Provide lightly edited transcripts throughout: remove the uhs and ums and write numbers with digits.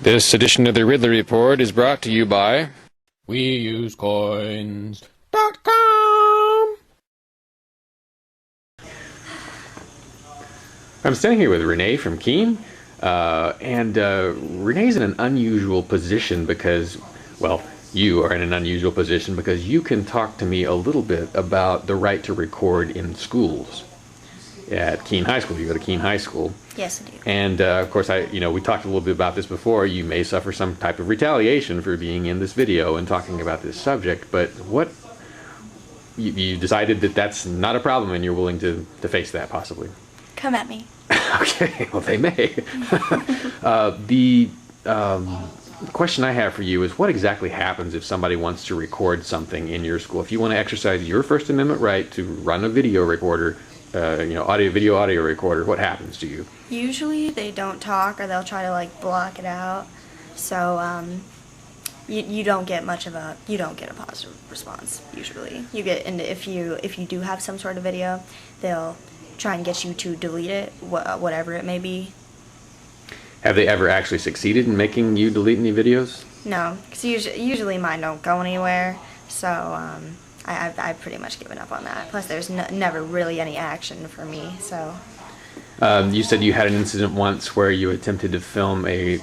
This edition of the Ridley Report is brought to you by WeUseCoins.com. I'm standing here with Renee from Keene, and Renee's in an unusual position because, well, you are in an unusual position because you can talk to me a little bit about the right to record in schools. At Keene High School, you go to Keene High School. Yes, I do. And of course, we talked a little bit about this before. You may suffer some type of retaliation for being in this video and talking about this subject. But what you decided that that's not a problem, and you're willing to face that possibly. Come at me. Okay, well they may. The question I have for you is, what exactly happens if somebody wants to record something in your school? If you want to exercise your First Amendment right to run a video recorder, audio recorder, what happens to you? Usually they don't talk, or they'll try to like block it out. So you don't get a positive response usually. You get, and if you do have some sort of video, they'll try and get you to delete it, whatever it may be. Have they ever actually succeeded in making you delete any videos? No, because usually mine don't go anywhere. So I've pretty much given up on that. Plus, there's never really any action for me. So. You said you had an incident once where you attempted to film a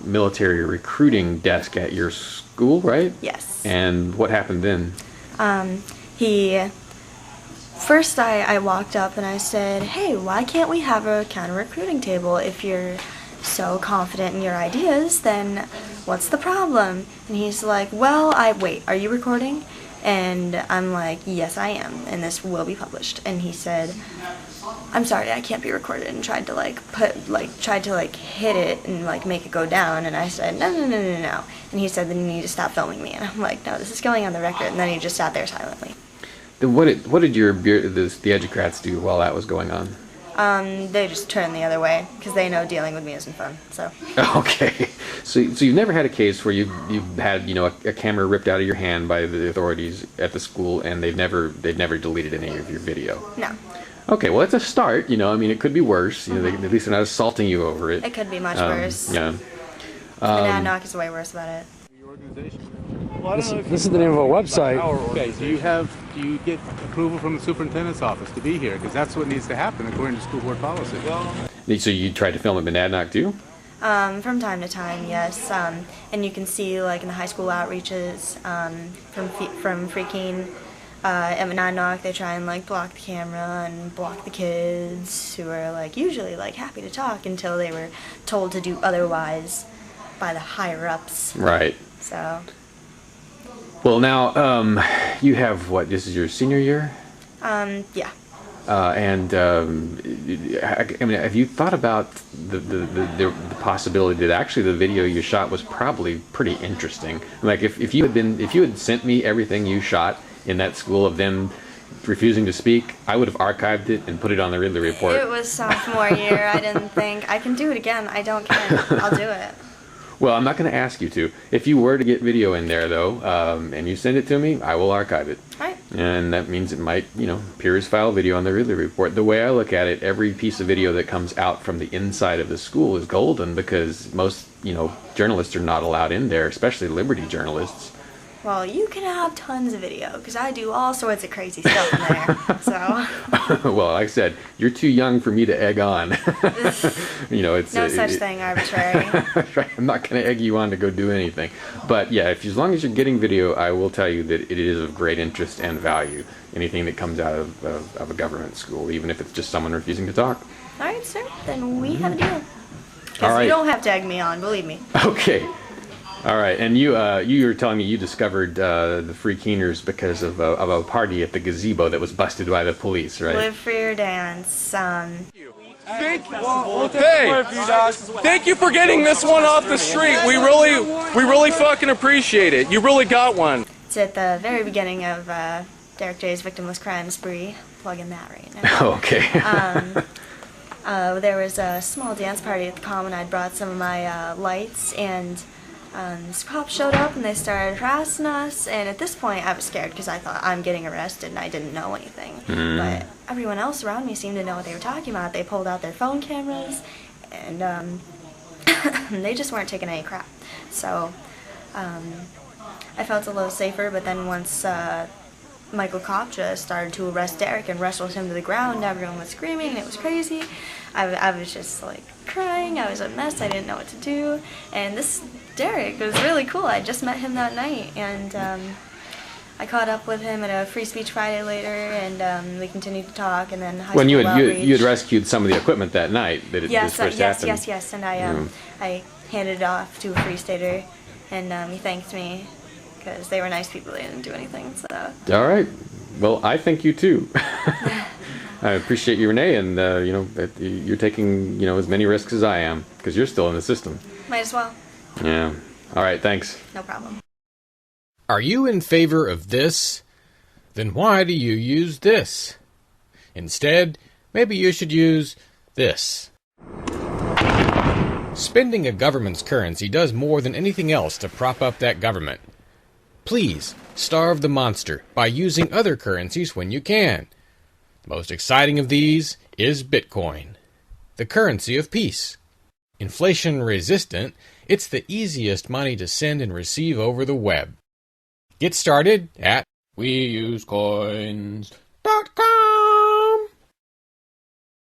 military recruiting desk at your school, right? Yes. And what happened then? First I walked up and I said, "Hey, why can't we have a counter-recruiting table? If you're so confident in your ideas, then what's the problem?" And he's like, "Well, wait, are you recording?" And I'm like, "Yes, I am, and this will be published." And he said, "I'm sorry, I can't be recorded," and tried to hit it and like make it go down. And I said, No. And he said, "Then you need to stop filming me." And I'm like, "No, this is going on the record." And then he just sat there silently. Then what did the educrats do while that was going on? They just turned the other way because they know dealing with me isn't fun. So. Okay, so you've never had a case where you've had a camera ripped out of your hand by the authorities at the school, and they've never deleted any of your video. No. Okay, well it's a start. It could be worse. At least they're not assaulting you over it. It could be much worse. Yeah. The Nadnock is way worse about it. Well, this is the name of a website. Okay, do you get approval from the superintendent's office to be here? Because that's what needs to happen according to school board policy. So you tried to film at Monadnock too? From time to time, yes. And you can see, like in the high school outreaches from Free Keene, at Monadnock, they try and like block the camera and block the kids who are like usually like happy to talk until they were told to do otherwise by the higher ups. Right. So. Well, now you have what? This is your senior year? Yeah. Have you thought about the possibility that actually the video you shot was probably pretty interesting? Like if you had sent me everything you shot in that school of them refusing to speak, I would have archived it and put it on the Ridley Report. It was sophomore year. I didn't think I can do it again. I don't care. I'll do it. Well, I'm not going to ask you to. If you were to get video in there, though, and you send it to me, I will archive it. All right. And that means it might, appear as file video on the Ridley Report. The way I look at it, every piece of video that comes out from the inside of the school is golden because most, journalists are not allowed in there, especially Liberty journalists. Well, you can have tons of video because I do all sorts of crazy stuff in there. So. Well, like I said, you're too young for me to egg on. It's no such thing, arbitrary. Right. I'm not going to egg you on to go do anything. But yeah, as long as you're getting video, I will tell you that it is of great interest and value. Anything that comes out of a government school, even if it's just someone refusing to talk. All right, sir. Then we have a deal. All Because right. you don't have to egg me on, believe me. Okay. All right, and you were telling me you discovered the Free Keeners because of a party at the gazebo that was busted by the police, right? Live for your dance. Thank you for getting this one off the street. We really fucking appreciate it. You really got one. It's at the very beginning of Derek J's Victimless Crime Spree. Plugging that right now. Okay. There was a small dance party at the Common. I'd brought some of my lights, and these cops showed up and they started harassing us, and at this point I was scared because I thought I'm getting arrested and I didn't know anything. But everyone else around me seemed to know what they were talking about. They pulled out their phone cameras and they just weren't taking any crap. So I felt a little safer, but then once Michael Kopcha started to arrest Derek and wrestled him to the ground, everyone was screaming, and it was crazy. I was just like crying. I was a mess. I didn't know what to do. And this Derek was really cool. I just met him that night, and I caught up with him at a Free Speech Friday later, and we continued to talk. And then high When you school had outreach. you had rescued some of the equipment that night that it Yes, this first happened. yes, and I handed it off to a Free Stater, and he thanked me because they were nice people. They didn't do anything. So. All right. Well, I thank you too. I appreciate you, Renee, and that you're taking as many risks as I am because you're still in the system. Might as well. Yeah. All right. Thanks. No problem. Are you in favor of this? Then why do you use this? Instead, maybe you should use this. Spending a government's currency does more than anything else to prop up that government. Please, starve the monster by using other currencies when you can. The most exciting of these is Bitcoin, the currency of peace. Inflation resistant, it's the easiest money to send and receive over the web. Get started at WeUseCoins.com.